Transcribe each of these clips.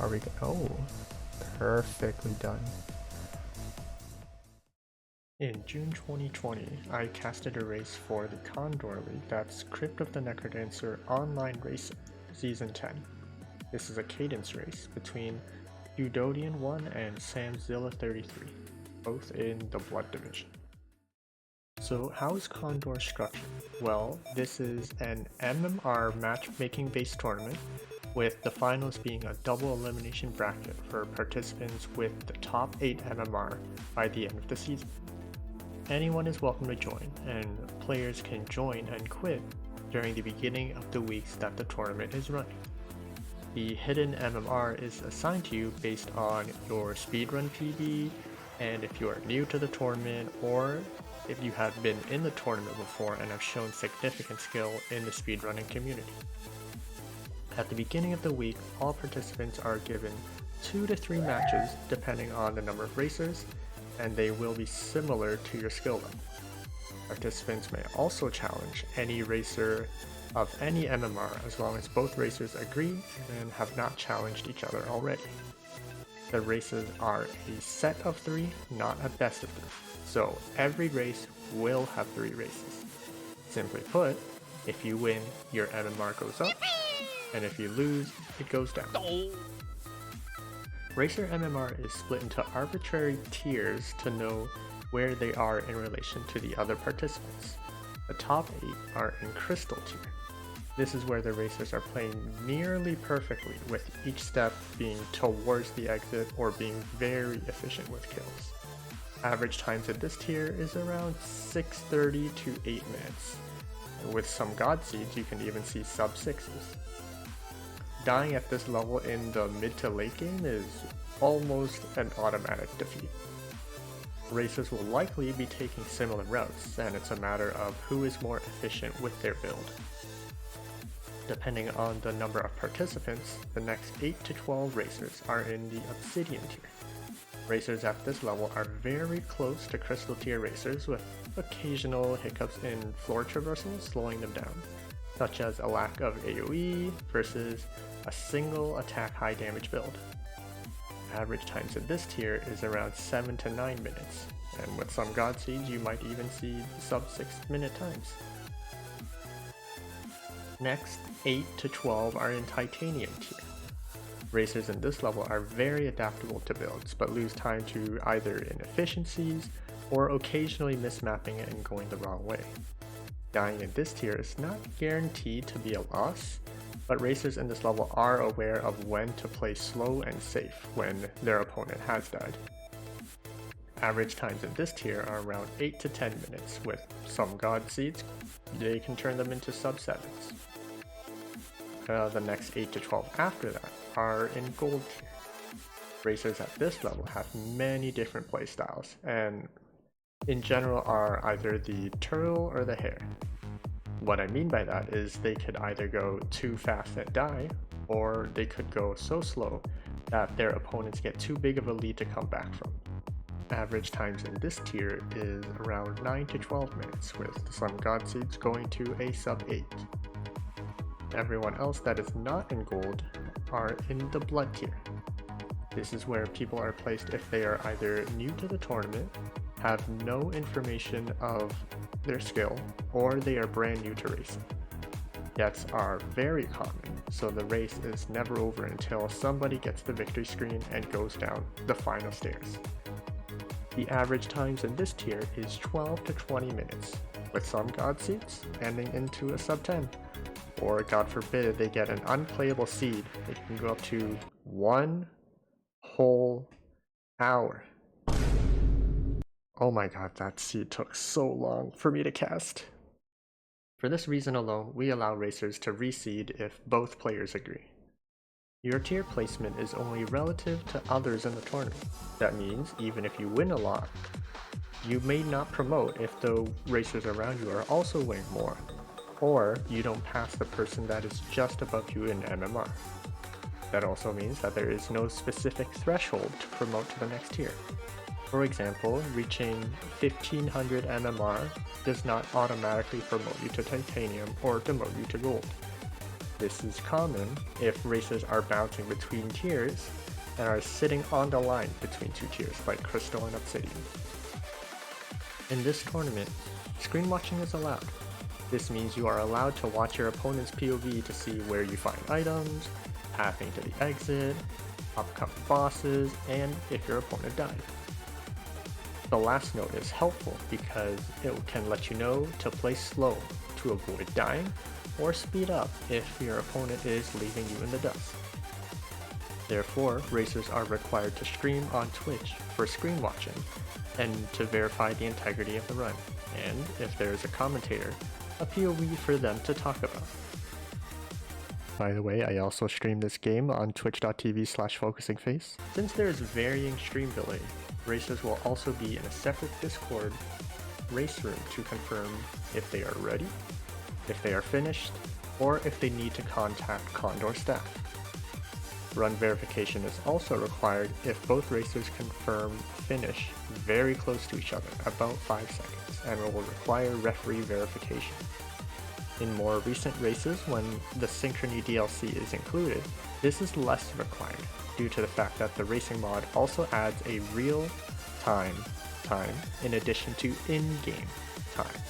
Are we oh, perfectly done. In June 2020, I casted a race for the CoNDOR League, that's Crypt of the Necrodancer Online Racing, Season 10. This is a cadence race between Dudodian1 and Samzilla33, both in the Blood Division. So how is CoNDOR structured? Well, this is an MMR matchmaking based tournament, with the finals being a double elimination bracket for participants with the top 8 MMR by the end of the season. Anyone is welcome to join, and players can join and quit during the beginning of the weeks that the tournament is running. The hidden MMR is assigned to you based on your speedrun PB, and if you are new to the tournament, or if you have been in the tournament before and have shown significant skill in the speedrunning community. At the beginning of the week, all participants are given 2 to 3 matches depending on the number of racers, and they will be similar to your skill level. Participants may also challenge any racer of any MMR as long as both racers agree and have not challenged each other already. The races are a set of 3, not a best of 3, so every race will have 3 races. Simply put, if you win, your MMR goes up, and if you lose, it goes down. Racer MMR is split into arbitrary tiers to know where they are in relation to the other participants. The top 8 are in Crystal tier. This is where the racers are playing nearly perfectly, with each step being towards the exit or being very efficient with kills. Average times at this tier is around 6:30 to 8 minutes. With some God Seeds, you can even see sub 6s. Dying at this level in the mid to late game is almost an automatic defeat. Racers will likely be taking similar routes, and it's a matter of who is more efficient with their build. Depending on the number of participants, the next 8 to 12 racers are in the Obsidian tier. Racers at this level are very close to Crystal tier racers, with occasional hiccups in floor traversal slowing them down, such as a lack of AoE versus a single attack high damage build. Average times in this tier is around 7 to 9 minutes, and with some God Seeds you might even see sub 6 minute times. Next, 8 to 12 are in Titanium tier. Racers in this level are very adaptable to builds, but lose time to either inefficiencies or occasionally mismapping and going the wrong way. Dying in this tier is not guaranteed to be a loss, but racers in this level are aware of when to play slow and safe when their opponent has died. Average times in this tier are around 8 to 10 minutes, with some God Seeds, they can turn them into sub 7s. The next 8 to 12 after that are in Gold tier. Racers at this level have many different playstyles, and in general are either the turtle or the hare. What I mean by that is they could either go too fast and die, or they could go so slow that their opponents get too big of a lead to come back from. Average times in this tier is around 9 to 12 minutes, with some God Seeds going to a sub 8. Everyone else that is not in Gold are in the Blood tier. This is where people are placed if they are either new to the tournament, have no information of their skill, or they are brand new to racing. Deaths are very common, so the race is never over until somebody gets the victory screen and goes down the final stairs. The average times in this tier is 12 to 20 minutes, with some God Seeds ending into a sub 10. Or God forbid they get an unplayable seed, it can go up to 1 whole hour. Oh my god, that seed took so long for me to cast. For this reason alone, we allow racers to reseed if both players agree. Your tier placement is only relative to others in the tournament. That means even if you win a lot, you may not promote if the racers around you are also winning more, or you don't pass the person that is just above you in MMR. That also means that there is no specific threshold to promote to the next tier. For example, reaching 1500 MMR does not automatically promote you to Titanium or demote you to Gold. This is common if racers are bouncing between tiers and are sitting on the line between two tiers like Crystal and Obsidian. In this tournament, screen watching is allowed. This means you are allowed to watch your opponent's POV to see where you find items, pathing to the exit, upcoming bosses, and if your opponent died. The last note is helpful because it can let you know to play slow to avoid dying, or speed up if your opponent is leaving you in the dust. Therefore, racers are required to stream on Twitch for screen watching and to verify the integrity of the run, and if there is a commentator, a POV for them to talk about. By the way, I also stream this game on twitch.tv/focusingface. Since there is varying stream delay, racers will also be in a separate Discord race room to confirm if they are ready, if they are finished, or if they need to contact CoNDOR staff. Run verification is also required if both racers confirm finish very close to each other, about 5 seconds, and will require referee verification. In more recent races, when the Synchrony DLC is included, this is less required due to the fact that the racing mod also adds a real-time time in addition to in-game time.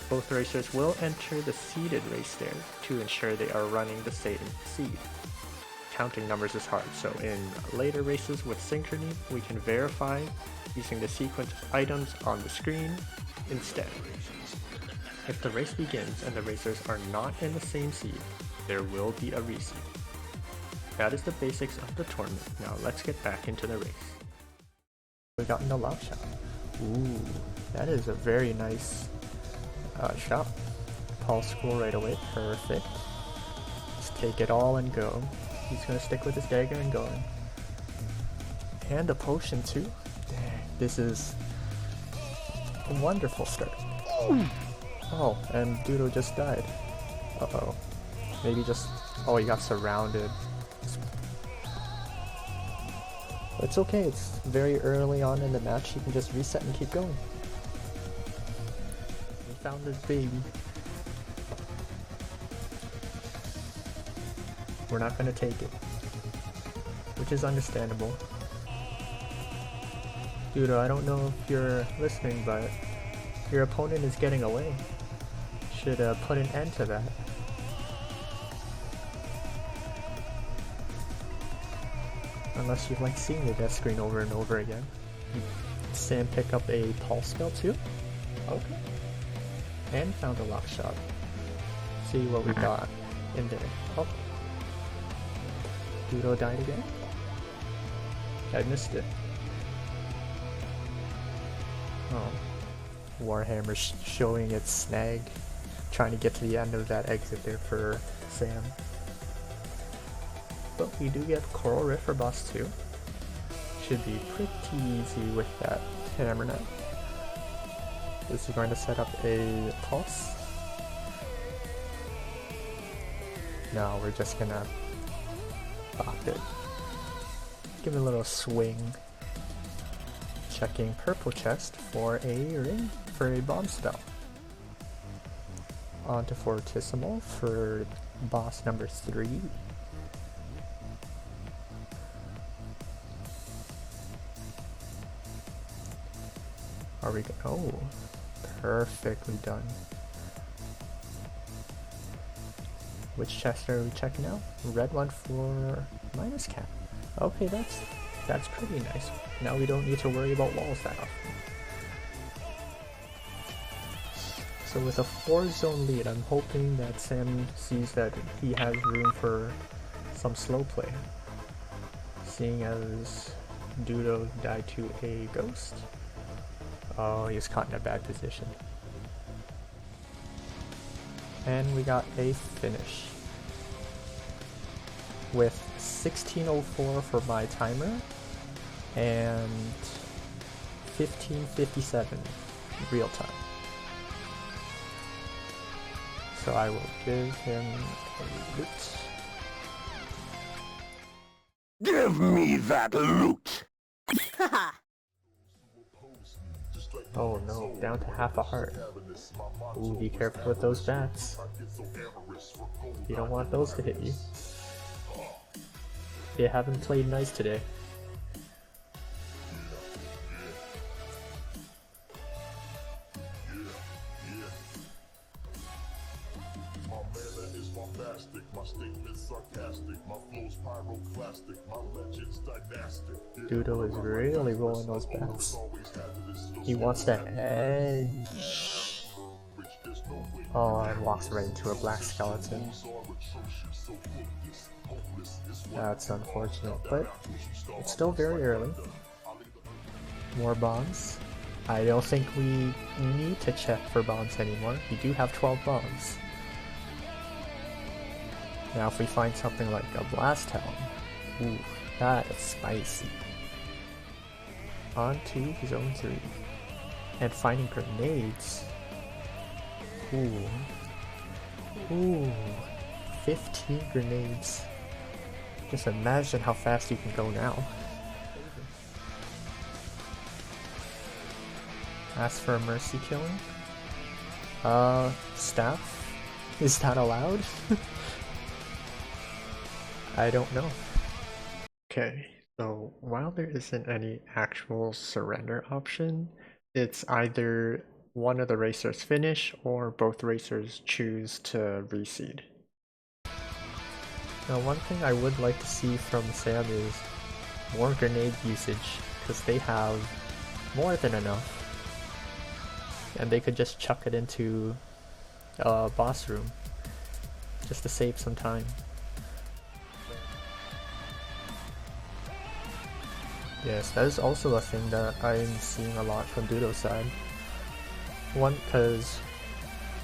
Both racers will enter the seeded race there to ensure they are running the same seed. Counting numbers is hard, so in later races with Synchrony, we can verify using the sequence of items on the screen instead. If the race begins and the racers are not in the same seed, there will be a reseed. That is the basics of the tournament. Now let's get back into the race. We got in the loud shot. Ooh, that is a very nice shot. Pulse school right away, perfect. Just take it all and go. He's gonna stick with his dagger and going. And a potion too. Dang, this is a wonderful start. Oh, and Dudo just died. Uh-oh. Maybe just... oh, he got surrounded. It's okay, it's very early on in the match. He can just reset and keep going. He found his baby. We're not gonna take it. Which is understandable. Dudo, I don't know if you're listening, but your opponent is getting away. Should put an end to that. Unless you like seeing the death screen over and over again. Sam pick up a pulse spell too? Okay. And found a lock shot. See what we got in there. Oh. Dudo died again? I missed it. Oh. Warhammer showing its snag. Trying to get to the end of that exit there for Sam. But we do get Coral Rift for boss 2. Should be pretty easy with that hammer net. This is going to set up a pulse. No, we're just gonna pop it. Give it a little swing. Checking purple chest for a ring for a bomb spell. On to Fortissimo for boss number 3. Are we oh, perfectly done. Which chest are we checking out? Red one for minus cap. Okay, that's pretty nice. Now we don't need to worry about walls that often. So with a 4-zone lead, I'm hoping that Sam sees that he has room for some slow play. Seeing as Dudo died to a ghost. Oh, he's caught in a bad position. And we got a finish. With 16:04 for my timer and 15:57 real time. So I will give him a loot. Give me that loot! Haha! Oh no, down to half a heart. Ooh, be careful with those bats. You don't want those to hit you. They haven't played nice today. Dudo is really rolling those bats. He wants that edge. Oh, and walks right into a black skeleton. That's unfortunate, but it's still very early. More bombs. I don't think we need to check for bombs anymore. We do have 12 bombs. Now if we find something like a blast helm, ooh, that is spicy. On to zone 3. And finding grenades. Ooh. Ooh. 15 grenades. Just imagine how fast you can go now. Ask for a mercy killing? Staff? Is that allowed? I don't know. Okay, so while there isn't any actual surrender option, it's either one of the racers finish or both racers choose to reseed. Now one thing I would like to see from Sam is more grenade usage, because they have more than enough. And they could just chuck it into a boss room, just to save some time. Yes, that is also a thing that I'm seeing a lot from Dudo's side. One, because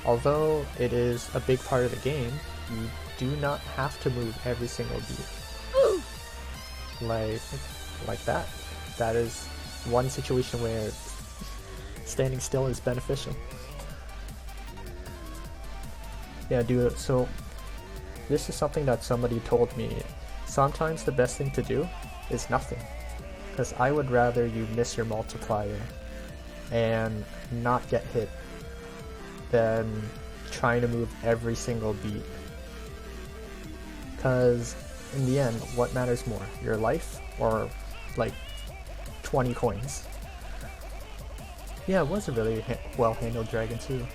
although it is a big part of the game, you do not have to move every single beat. Like that. That is one situation where standing still is beneficial. Yeah, dude, so this is something that somebody told me. Sometimes the best thing to do is nothing. Because I would rather you miss your multiplier and not get hit than trying to move every single beat. Because in the end, what matters more? Your life or like 20 coins? Yeah, it was a really well-handled dragon too.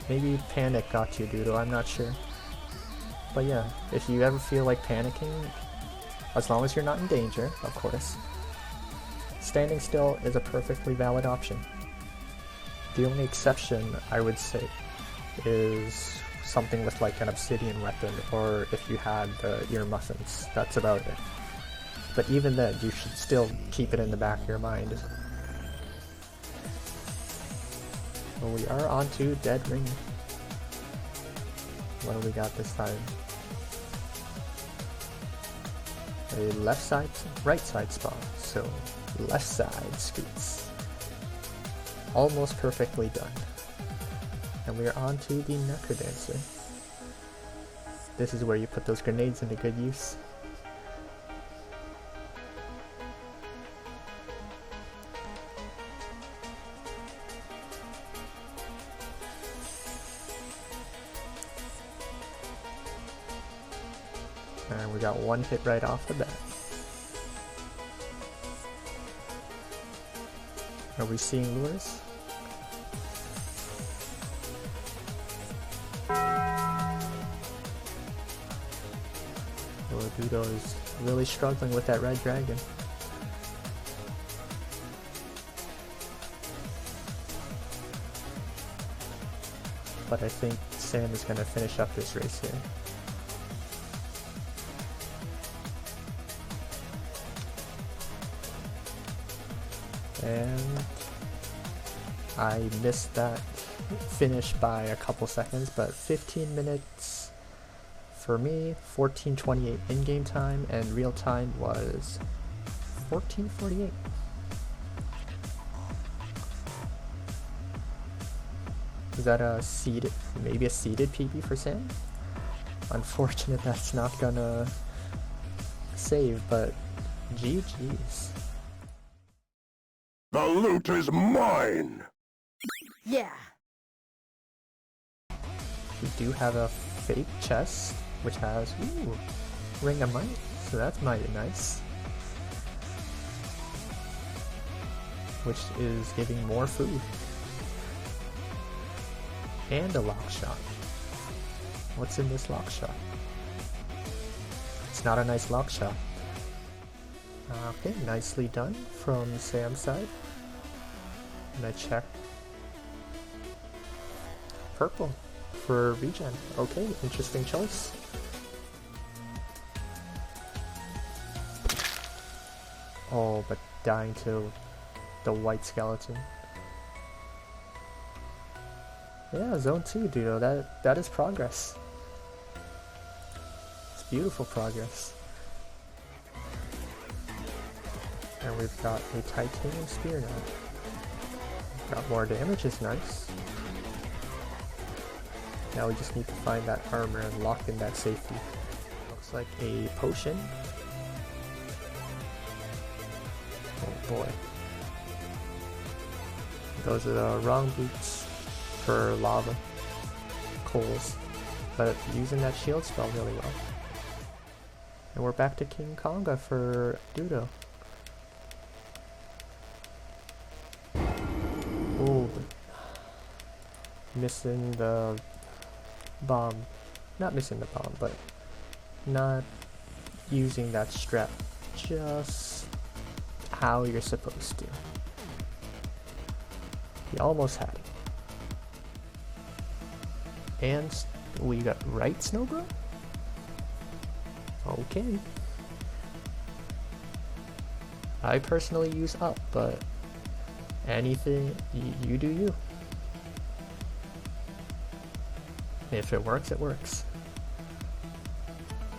Maybe panic got you, Dudo, I'm not sure. But yeah, if you ever feel like panicking, as long as you're not in danger, of course, standing still is a perfectly valid option. The only exception, I would say, is something with like an obsidian weapon, or if you had the ear muffins, that's about it. But even then, you should still keep it in the back of your mind. Well, we are on to Dead Ring. What do we got this time? A left side, right side spawn, so left side scoots. Almost perfectly done. And we are on to the Necrodancer. This is where you put those grenades into good use. And we got one hit right off the bat. Are we seeing lures? Oh, Dudo is really struggling with that red dragon. But I think Sam is going to finish up this race here. And I missed that finish by a couple seconds, but 15 minutes for me, 14:28 in-game time, and real time was 14:48. Is that a seeded, maybe a seeded PB for Sam? Unfortunate that's not gonna save, but GG's. The loot is mine! Yeah. We do have a fake chest, which has, ooh, Ring of Might, so that's mighty nice. Which is giving more food. And a lock shot. What's in this lock shot? It's not a nice lock shot. Okay, nicely done from Sam's side. And I check purple for regen. Okay, interesting choice. Oh, but dying to the white skeleton. Yeah, zone 2, dude. That is progress. It's beautiful progress. And we've got a titanium spear now. Got more damage, is nice. Now we just need to find that armor and lock in that safety. Looks like a potion. Oh boy. Those are the wrong boots for lava coals, but using that shield spell really well. And we're back to King Konga for Dudo. Ooh, missing the bomb. Not missing the bomb, but not using that strap just how you're supposed to. You almost had it. And we got right, Snowbro? Okay. I personally use up, but anything, you do you. If it works, it works.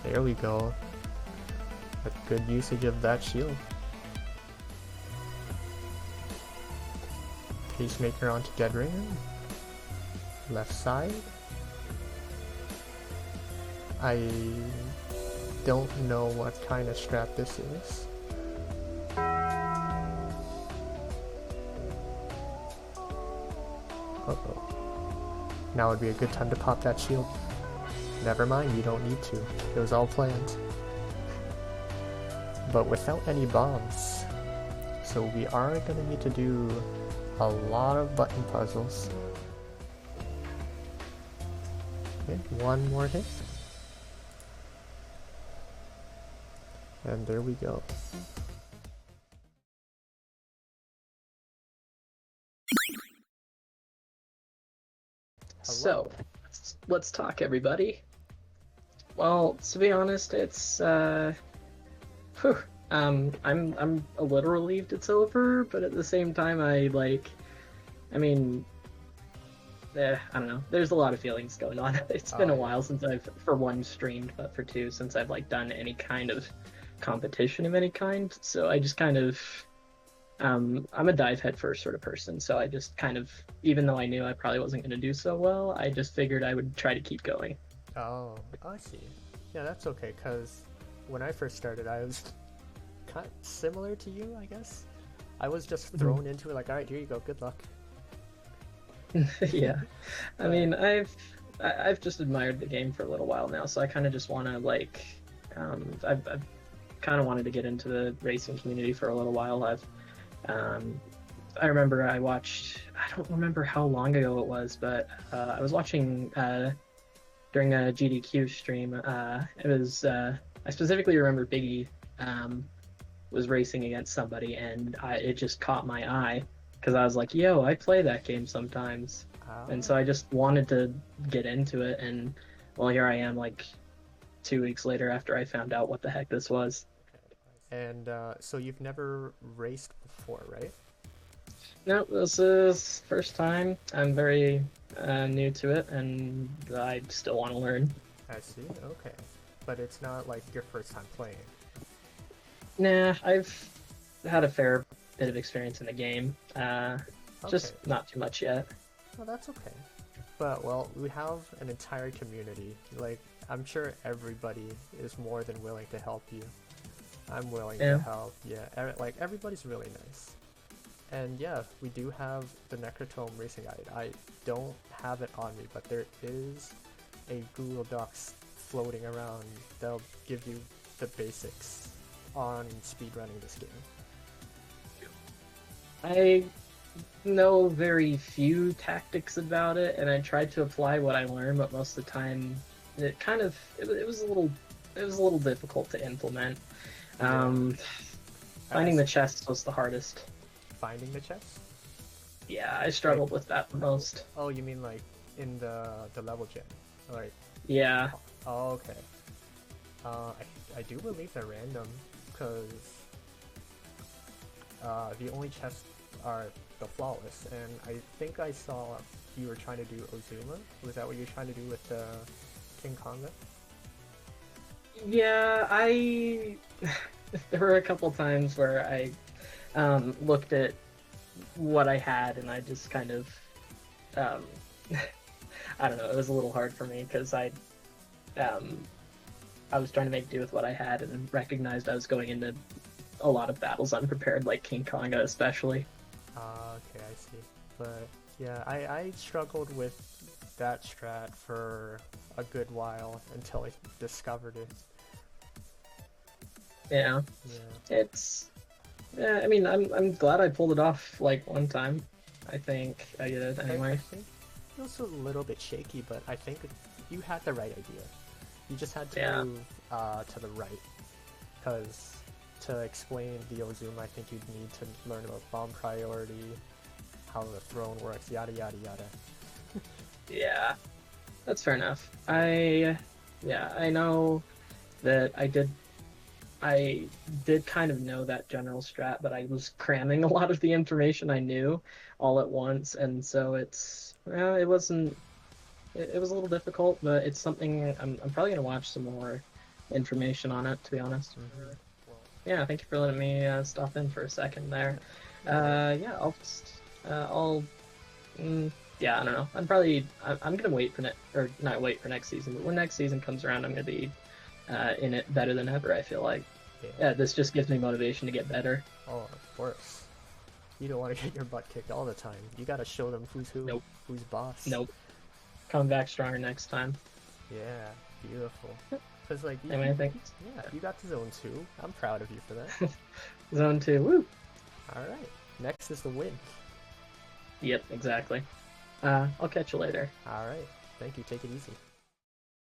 There we go. A good usage of that shield. Pacemaker onto Dead Ringer. Left side. I don't know what kind of strap this is. Uh-oh. Now would be a good time to pop that shield. Never mind, you don't need to. It was all planned. But without any bombs. So we are going to need to do a lot of button puzzles. Okay, one more hit. And there we go. So, let's talk, everybody. Well, to be honest, it's I'm a little relieved it's over, but at the same time, I don't know. There's a lot of feelings going on. It's been a while since I've, for one, streamed, but for two, since I've done any kind of competition of any kind. So I just kind of, I'm a dive head first sort of person. So I just kind of, even though I knew I probably wasn't going to do so well, I just figured I would try to keep going. Oh, I see. Yeah, that's okay, because when I first started, I was kind of similar to you, I guess. I was just thrown into it like, alright, here you go, good luck. Yeah. I mean, I've just admired the game for a little while now, so I kind of just want to, I've kind of wanted to get into the racing community for a little while. I remember I watched, I don't remember how long ago it was, but I was watching during a GDQ stream. It was, I specifically remember Biggie was racing against somebody, and it just caught my eye, because I was like, yo, I play that game sometimes. And so I just wanted to get into it, and well, here I am 2 weeks later after I found out what the heck this was. And so you've never raced before, right? No, this is first time. I'm very new to it, and I still want to learn. I see, okay. But it's not like your first time playing. Nah, I've had a fair bit of experience in the game. Just not too much yet. Well, that's okay. But, well, we have an entire community. I'm sure everybody is more than willing to help you. I'm willing to help. Yeah, everybody's really nice. And yeah, we do have the Necrotome Racing Guide. I don't have it on me, but there is a Google Docs floating around that'll give you the basics on speedrunning this game. I know very few tactics about it, and I tried to apply what I learned, but most of the time, it kind of it was a little difficult to implement. Finding the chest was the hardest. Finding the chest? Yeah, I struggled with that the most. Oh, you mean like in the level gen? Like, yeah. Oh, okay. I do believe they're random, because the only chests are the flawless, and I think I saw you were trying to do Ozuma. Was that what you were trying to do with the King Konga? Yeah, there were a couple times where I looked at what I had, and I just kind of I don't know, it was a little hard for me because I was trying to make do with what I had and recognized I was going into a lot of battles unprepared, like King Konga especially. Okay, I see. But yeah, I struggled with that strat for a good while until I discovered it. Yeah. Yeah, I mean, I'm glad I pulled it off like one time. I think I did anyway. I think it was a little bit shaky, but I think you had the right idea. You just had to move to the right, because to explain the Ozuma, I think you'd need to learn about bomb priority, how the throne works, yada yada yada. Yeah, that's fair enough. I know that I did kind of know that general strat, but I was cramming a lot of the information I knew all at once, and so it was a little difficult, but it's something I'm probably gonna watch some more information on it, to be honest. Well, yeah, thank you for letting me stop in for a second there. Yeah, yeah, I don't know. I'm gonna wait for not wait for next season, but when next season comes around, I'm gonna be in it better than ever, I feel like. Yeah, this just gives me motivation to get better. Oh, of course. You don't want to get your butt kicked all the time. You gotta show them who's who, Nope. who's boss. Nope. Come back stronger next time. Yeah, beautiful. Because like, I think. Yeah, you got to Zone 2. I'm proud of you for that. Zone 2, woo! Alright, next is the win. Yep, exactly. I'll catch you later. Alright, thank you, take it easy.